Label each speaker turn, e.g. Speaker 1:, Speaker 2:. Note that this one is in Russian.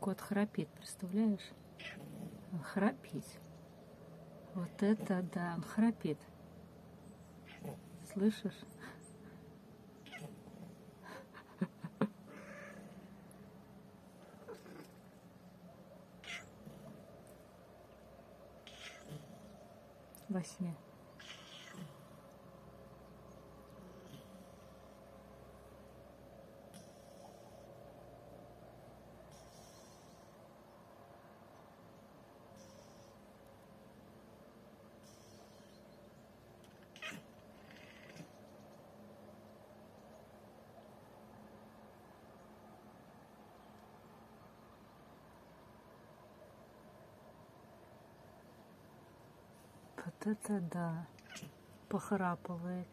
Speaker 1: Кот храпит, представляешь? Он храпит. Вот это да, он храпит. Слышишь? Во сне. Вот это да, похрапывает.